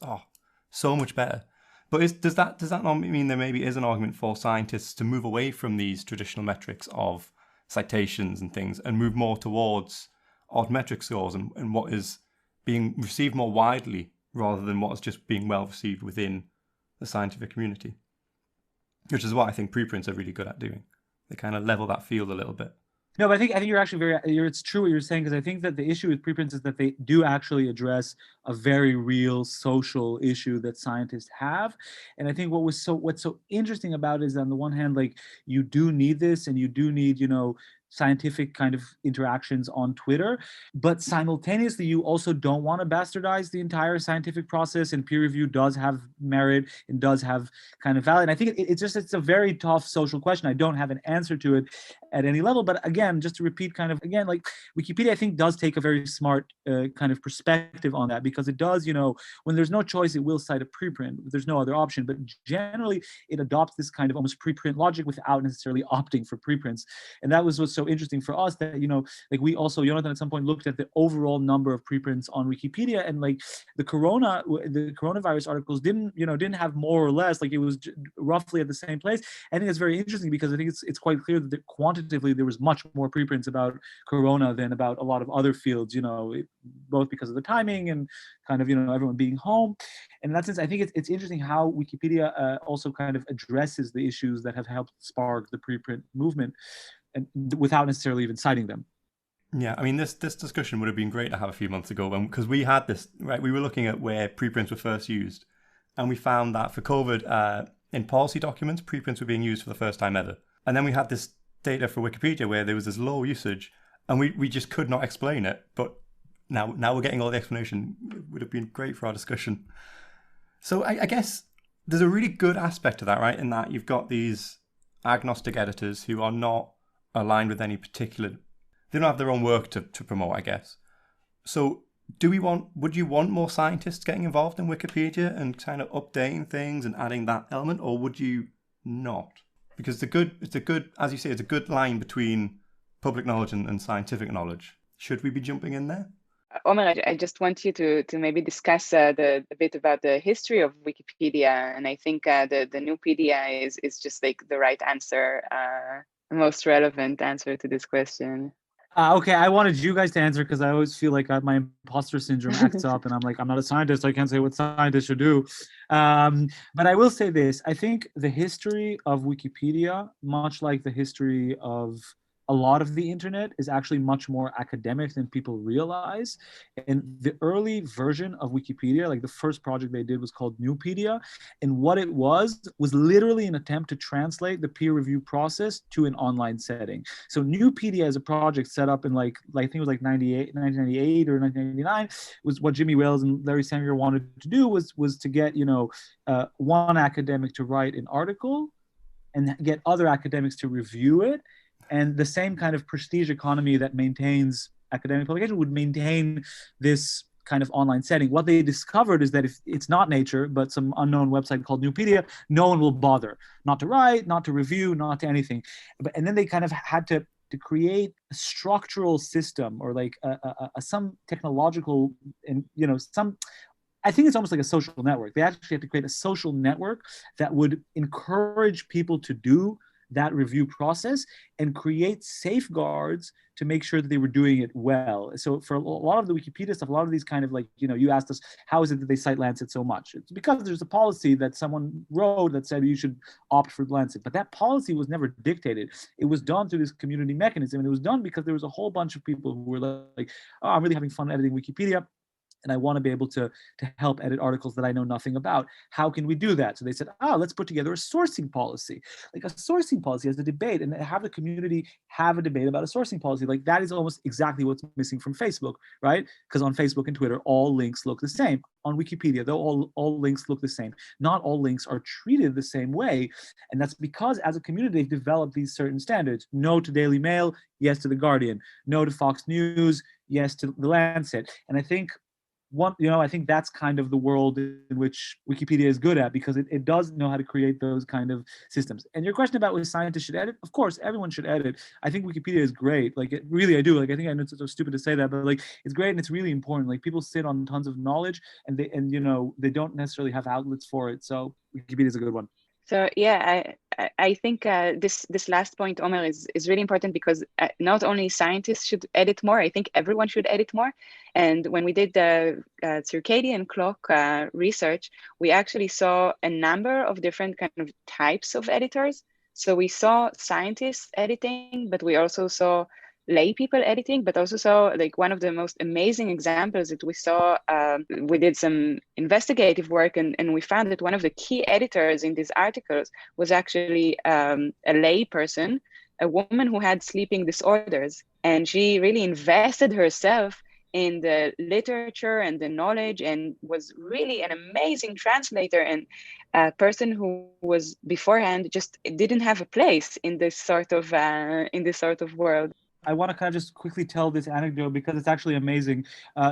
so much better. But does that not mean there maybe is an argument for scientists to move away from these traditional metrics of citations and things and move more towards odd metric scores and what is being received more widely rather than what is just being well received within the scientific community? Which is what I think preprints are really good at doing. They kind of level that field a little bit. No, but I think you're actually it's true what you're saying, because I think that the issue with preprints is that they do actually address a very real social issue that scientists have. And I think what's so interesting about it is, on the one hand, like, you do need this, and you do need, scientific kind of interactions on Twitter, but simultaneously you also don't want to bastardize the entire scientific process, and peer review does have merit and does have kind of value. And I think it's a very tough social question. I don't have an answer to it at any level, but again, just to repeat like Wikipedia, I think, does take a very smart kind of perspective on that, because it does, when there's no choice, it will cite a preprint. There's no other option, but generally it adopts this kind of almost preprint logic without necessarily opting for preprints. And that was what's so interesting for us, that like we also, Jonathan, at some point looked at the overall number of preprints on Wikipedia, and like the coronavirus articles didn't have more or less, like it was roughly at the same place. I think it's very interesting, because I think it's quite clear that quantitatively there was much more preprints about corona than about a lot of other fields, both because of the timing and kind of everyone being home. And in that sense, I think it's interesting how Wikipedia also kind of addresses the issues that have helped spark the preprint movement, and without necessarily even citing them. Yeah, I mean, this discussion would have been great to have a few months ago, because we had this, right? We were looking at where preprints were first used, and we found that for COVID, in policy documents, preprints were being used for the first time ever. And then we had this data for Wikipedia where there was this low usage, and we just could not explain it. But now we're getting all the explanation. It would have been great for our discussion. So I guess there's a really good aspect to that, right? In that you've got these agnostic editors who are not aligned with any particular, they don't have their own work to promote, I guess. So would you want more scientists getting involved in Wikipedia and kind of updating things and adding that element, or would you not? Because it's a good, as you say, it's a good line between public knowledge and scientific knowledge. Should we be jumping in there? Omer, I just want you to maybe discuss a bit about the history of Wikipedia, and I think the Nupedia is just like the right answer, the most relevant answer to this question. Okay, I wanted you guys to answer, because I always feel like my imposter syndrome acts up, and I'm like, I'm not a scientist, I can't say what scientists should do. But I will say this: I think the history of Wikipedia, much like the history of a lot of the internet, is actually much more academic than people realize. And the early version of Wikipedia, like the first project they did, was called Nupedia. And what it was literally an attempt to translate the peer review process to an online setting. So Nupedia is a project set up in I think it was like 1998 or 1999, was what Jimmy Wales and Larry Sanger wanted to do was to get, one academic to write an article and get other academics to review it. And the same kind of prestige economy that maintains academic publication would maintain this kind of online setting. What they discovered is that if it's not Nature, but some unknown website called Nupedia, no one will bother, not to write, not to review, not to anything. And then they kind of had to create a structural system, or like some technological, and I think it's almost like a social network. They actually had to create a social network that would encourage people to do that review process and create safeguards to make sure that they were doing it well. So for a lot of the Wikipedia stuff, a lot of these kind of like, you asked us, how is it that they cite Lancet so much? It's because there's a policy that someone wrote that said you should opt for Lancet, but that policy was never dictated. It was done through this community mechanism, and it was done because there was a whole bunch of people who were like, oh, I'm really having fun editing Wikipedia, and I want to be able to help edit articles that I know nothing about. How can we do that? So they said, let's put together a sourcing policy. Like a sourcing policy as a debate, and have the community have a debate about a sourcing policy. Like that is almost exactly what's missing from Facebook, right? Because on Facebook and Twitter, all links look the same. On Wikipedia, though, all links look the same. Not all links are treated the same way. And that's because as a community, they've developed these certain standards. No to Daily Mail, yes to The Guardian. No to Fox News, yes to The Lancet. And I think I think that's kind of the world in which Wikipedia is good at, because it does know how to create those kind of systems. And your question about whether scientists should edit, of course, everyone should edit. I think Wikipedia is great. Like, I do. Like, I think I know it's so stupid to say that, but like, it's great and it's really important. Like, people sit on tons of knowledge, and they don't necessarily have outlets for it. So Wikipedia is a good one. So yeah, I think this last point, Omer, is really important, because not only scientists should edit more, I think everyone should edit more. And when we did the circadian clock research, we actually saw a number of different kind of types of editors. So we saw scientists editing, but we also saw lay people editing, but also saw, like, one of the most amazing examples that we saw, we did some investigative work, and we found that one of the key editors in these articles was actually a lay person, a woman who had sleeping disorders. And she really invested herself in the literature and the knowledge, and was really an amazing translator, and a person who was beforehand just didn't have a place in this sort of world. I want to kind of just quickly tell this anecdote because it's actually amazing.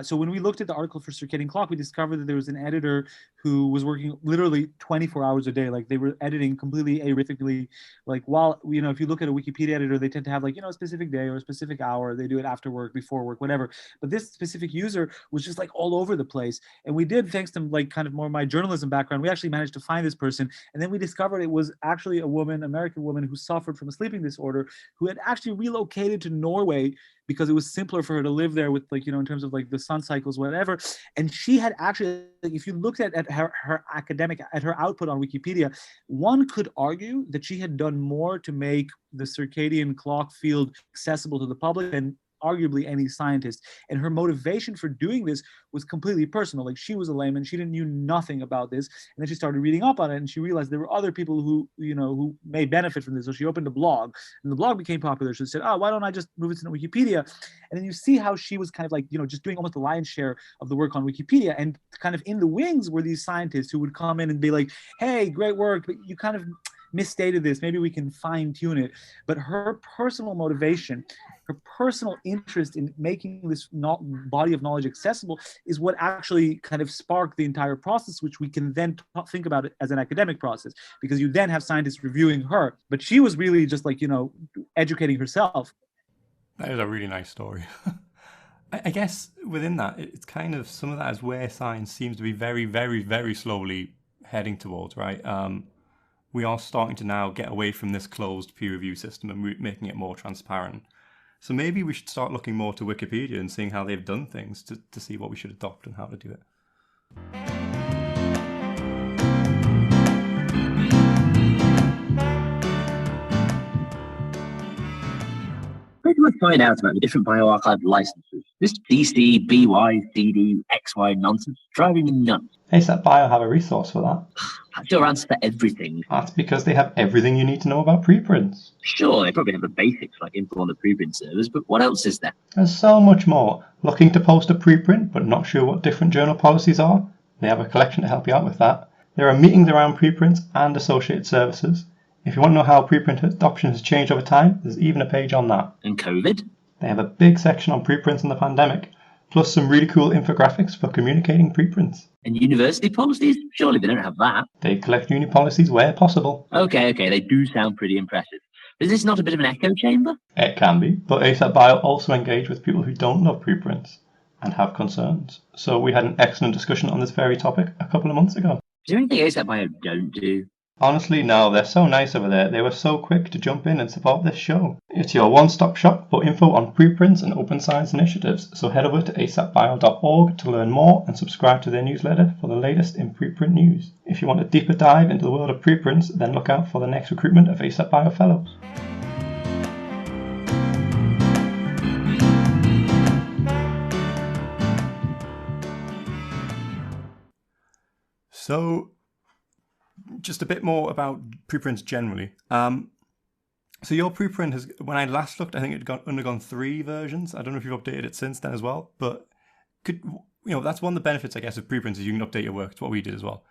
So when we looked at the article for Circadian Clock, we discovered that there was an editor who was working literally 24 hours a day. Like, they were editing completely arithmetically. Like, while, if you look at a Wikipedia editor, they tend to have like, a specific day or a specific hour. They do it after work, before work, whatever. But this specific user was just like all over the place. And we did, thanks to like kind of more my journalism background, we actually managed to find this person. And then we discovered it was actually a woman, American woman, who suffered from a sleeping disorder, who had actually relocated to Norway because it was simpler for her to live there with, like, in terms of like the sun cycles, whatever. And she had actually, like, if you looked at her output on Wikipedia, one could argue that she had done more to make the circadian clock field accessible to the public than arguably any scientist. And her motivation for doing this was completely personal. Like, she was a layman, she knew nothing about this, and then she started reading up on it, and she realized there were other people who who may benefit from this. So she opened a blog, and the blog became popular. She said, why don't I just move it to Wikipedia? And then you see how she was kind of like, just doing almost the lion's share of the work on Wikipedia, and kind of in the wings were these scientists who would come in and be like, hey, great work, but you kind of misstated this, maybe we can fine tune it. But her personal motivation, her personal interest in making this body of knowledge accessible is what actually kind of sparked the entire process, which we can then think about it as an academic process, because you then have scientists reviewing her. But she was really just like, educating herself. That is a really nice story. I guess within that, it's kind of, some of that is where science seems to be very, very, very slowly heading towards, right? We are starting to now get away from this closed peer review system and making it more transparent. So maybe we should start looking more to Wikipedia and seeing how they've done things to see what we should adopt and how to do it. Where do I find out about the different bioarchive licenses? This DC, BY, CD, XY nonsense driving me nuts. ASAP Bio have a resource for that. That's your answer for everything. That's because they have everything you need to know about preprints. Sure, they probably have the basics like info on the preprint servers, but what else is there? There's so much more. Looking to post a preprint but not sure what different journal policies are? They have a collection to help you out with that. There are meetings around preprints and associated services. If you want to know how preprint adoption has changed over time, there's even a page on that. And COVID? They have a big section on preprints and the pandemic, plus some really cool infographics for communicating preprints. And university policies? Surely they don't have that. They collect uni policies where possible. Okay, they do sound pretty impressive. Is this not a bit of an echo chamber? It can be, but ASAP Bio also engage with people who don't love preprints and have concerns. So we had an excellent discussion on this very topic a couple of months ago. Is there anything ASAP Bio don't do? Honestly, no, they're so nice over there. They were so quick to jump in and support this show. It's your one-stop shop for info on preprints and open science initiatives, so head over to asapbio.org to learn more and subscribe to their newsletter for the latest in preprint news. If you want a deeper dive into the world of preprints, then look out for the next recruitment of ASAP Bio Fellows. So, just a bit more about preprints generally. So your preprint has, when I last looked, I think it had undergone 3 versions. I don't know if you've updated it since then as well, but that's one of the benefits, I guess, of preprints is you can update your work. It's what we did as well.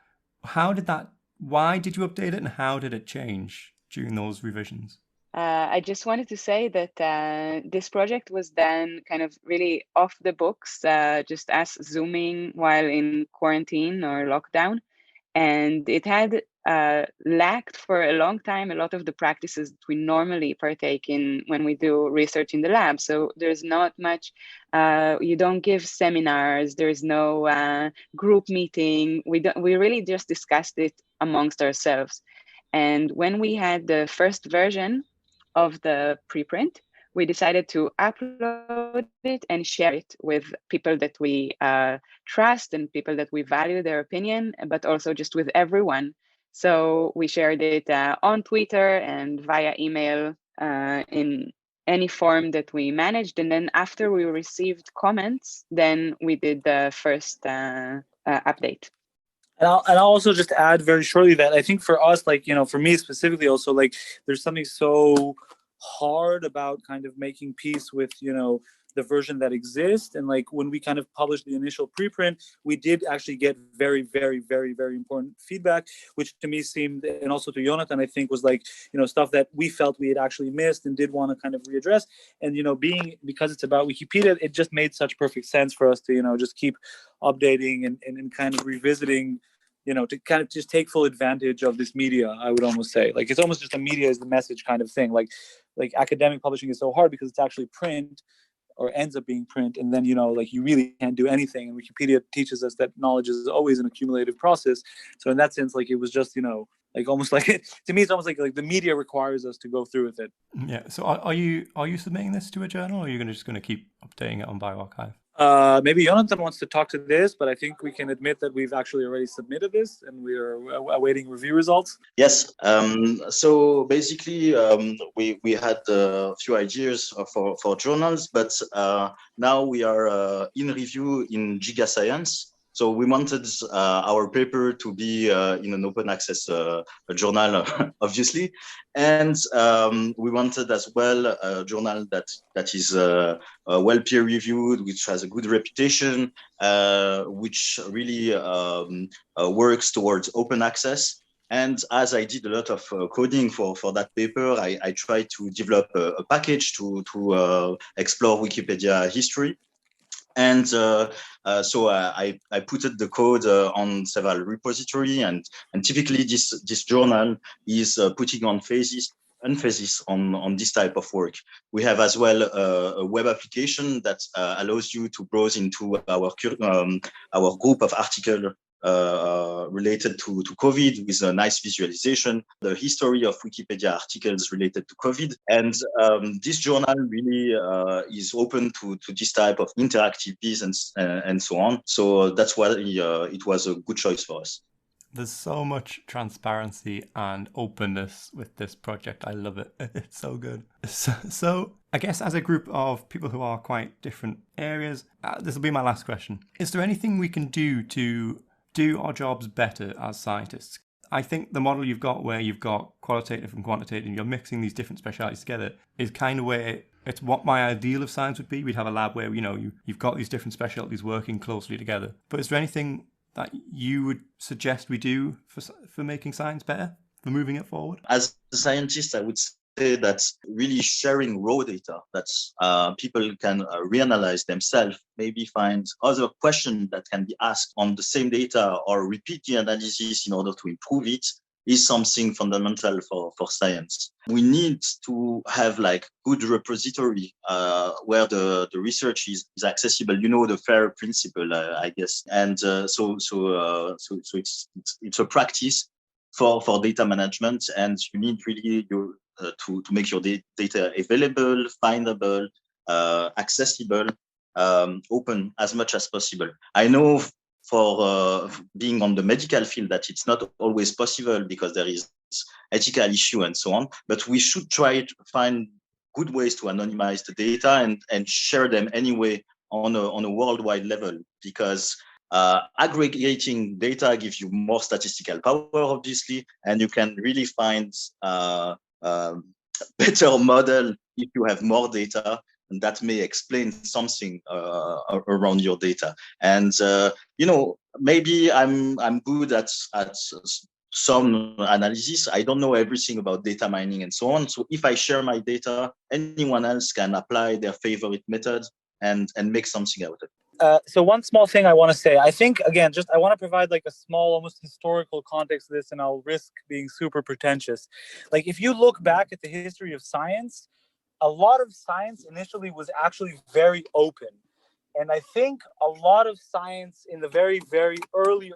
Why did you update it, and how did it change during those revisions? I just wanted to say that this project was done kind of really off the books, just us Zooming while in quarantine or lockdown. And it had lacked for a long time a lot of the practices that we normally partake in when we do research in the lab. So there's not much, you don't give seminars, there's no group meeting. We really just discussed it amongst ourselves. And when we had the first version of the preprint, we decided to upload it and share it with people that we trust and people that we value their opinion, but also just with everyone. So we shared it on Twitter and via email in any form that we managed. And then after we received comments, then we did the first update. And I'll also just add very shortly that I think for us, like, for me specifically also, like, there's something so hard about kind of making peace with, the version that exists. And like when we kind of published the initial preprint, we did actually get very, very, very, very important feedback, which to me seemed, and also to Jonathan, I think was like, stuff that we felt we had actually missed and did want to kind of readdress. And, because it's about Wikipedia, it just made such perfect sense for us to, just keep updating and kind of revisiting, to kind of just take full advantage of this media. I would almost say, like, it's almost just a media is the message kind of thing. Like academic publishing is so hard because it's actually print, or ends up being print, and then like you really can't do anything. And Wikipedia teaches us that knowledge is always an accumulative process. So in that sense, like it was just like almost like to me it's almost like the media requires us to go through with it. Yeah. So are you submitting this to a journal, or are you just going to keep updating it on bioRxiv? Maybe Jonathan wants to talk to this, but I think we can admit that we've actually already submitted this and we are awaiting review results. Yes. So basically, we had a few ideas for journals, but now we are in review in Giga Science. So we wanted our paper to be in an open access journal, obviously, and we wanted as well a journal that is well peer reviewed, which has a good reputation, which really works towards open access. And as I did a lot of coding for that paper, I tried to develop a package to explore Wikipedia history. And so I put the code on several repositories, and typically this journal is putting on emphasis on this type of work. We have as well a web application that allows you to browse into our group of articles related to COVID with a nice visualization, the history of Wikipedia articles related to COVID. And this journal really is open to this type of interactive piece and so on. So that's why it was a good choice for us. There's so much transparency and openness with this project. I love it. It's so good. So I guess as a group of people who are quite different areas, this will be my last question. Is there anything we can do to do our jobs better as scientists? I think the model you've got where you've got qualitative and quantitative and you're mixing these different specialities together is kind of where it's what my ideal of science would be. We'd have a lab where, you've got these different specialties working closely together. But is there anything that you would suggest we do for making science better, for moving it forward? As a scientist, I would say that really sharing raw data that people can reanalyze themselves, maybe find other questions that can be asked on the same data or repeat the analysis in order to improve it, is something fundamental for science. We need to have like good repository where the research is accessible. The FAIR principle, I guess. And so it's a practice for data management, and you need really to make your data available, findable, accessible, open as much as possible. I know for being on the medical field that it's not always possible because there is ethical issue and so on, but we should try to find good ways to anonymize the data and share them anyway on a worldwide level, because aggregating data gives you more statistical power, obviously, and you can really find better model if you have more data, and that may explain something around your data. And maybe I'm good at some analysis. I don't know everything about data mining and so on. So if I share my data, anyone else can apply their favorite method and make something out of it. So one small thing I want to say, I think, again, I want to provide like a small, almost historical context to this, and I'll risk being super pretentious. Like, if you look back at the history of science, a lot of science initially was actually very open. And I think a lot of science in the very, very early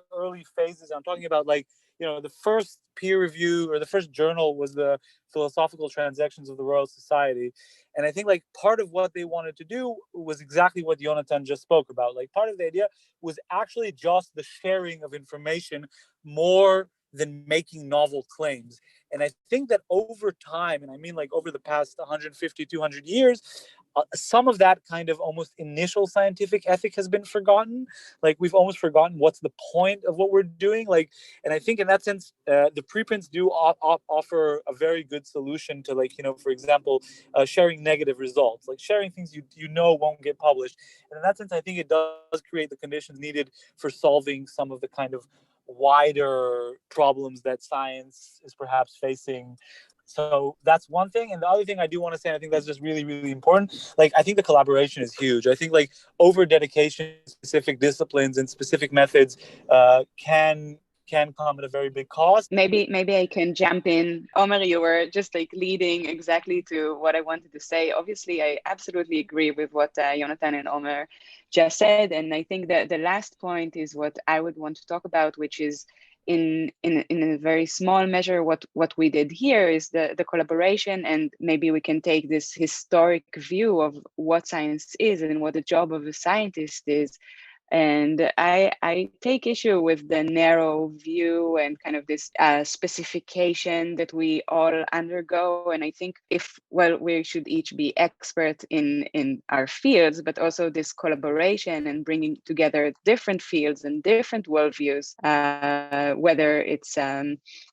phases, I'm talking about like, the first peer review or the first journal was the Philosophical Transactions of the Royal Society. And I think like part of what they wanted to do was exactly what Jonathan just spoke about. Like, part of the idea was actually just the sharing of information more than making novel claims. And I think that over time, and I mean like over the past 150, 200 years, some of that kind of almost initial scientific ethic has been forgotten. Like, we've almost forgotten what's the point of what we're doing. Like, and I think in that sense, the preprints do offer a very good solution to, like, for example, sharing negative results, like sharing things you won't get published. And in that sense, I think it does create the conditions needed for solving some of the kind of wider problems that science is perhaps facing. So that's one thing. And the other thing I do want to say, and I think that's just really, really important, like, I think the collaboration is huge. I think like over dedication to specific disciplines and specific methods can come at a very big cost. Maybe I can jump in. Omer, you were just like leading exactly to what I wanted to say. Obviously, I absolutely agree with what Jonathan and Omer just said. And I think that the last point is what I would want to talk about, which is in a very small measure, what we did here is the collaboration, and maybe we can take this historic view of what science is and what the job of a scientist is. And I take issue with the narrow view and kind of this specification that we all undergo. And I think we should each be experts in our fields, but also this collaboration and bringing together different fields and different worldviews, whether it's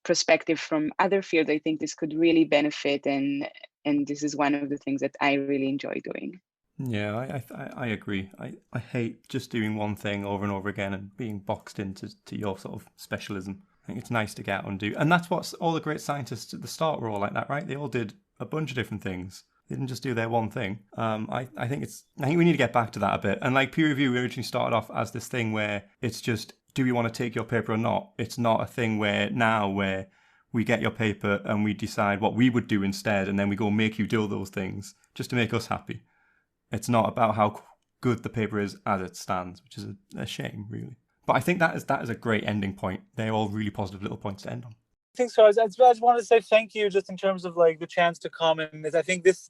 perspective from other fields, I think this could really benefit. And this is one of the things that I really enjoy doing. Yeah, I agree. I hate just doing one thing over and over again and being boxed into your sort of specialism. I think it's nice to get out and do. And that's what all the great scientists at the start were all like that, right? They all did a bunch of different things. They didn't just do their one thing. I think we need to get back to that a bit. And like peer review originally started off as this thing where it's just, do we want to take your paper or not? It's not a thing where we get your paper and we decide what we would do instead, and then we go make you do all those things just to make us happy. It's not about how good the paper is as it stands, which is a shame, really. But I think that is a great ending point. They're all really positive little points to end on. I think so. I just wanted to say thank you, just in terms of like the chance to come. And I think this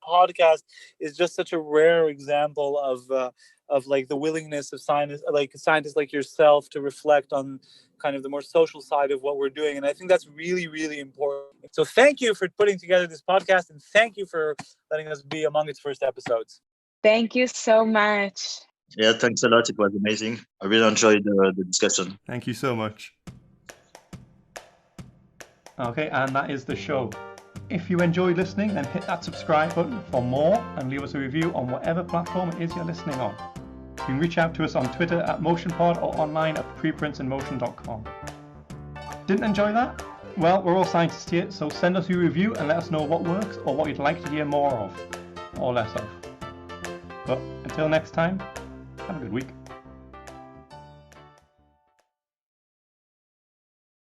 podcast is just such a rare example of like the willingness of scientists like yourself to reflect on kind of the more social side of what we're doing. And I think that's really, really important. So thank you for putting together this podcast, and thank you for letting us be among its first episodes. Thank you so much. Yeah, thanks a lot. It was amazing. I really enjoyed the discussion. Thank you so much. Okay, and that is the show. If you enjoyed listening, then hit that subscribe button for more and leave us a review on whatever platform it is you're listening on. You can reach out to us on Twitter at MotionPod or online at preprintsandmotion.com. Didn't enjoy that? Well, we're all scientists here, so send us your review and let us know what works or what you'd like to hear more of, or less of. But until next time, have a good week.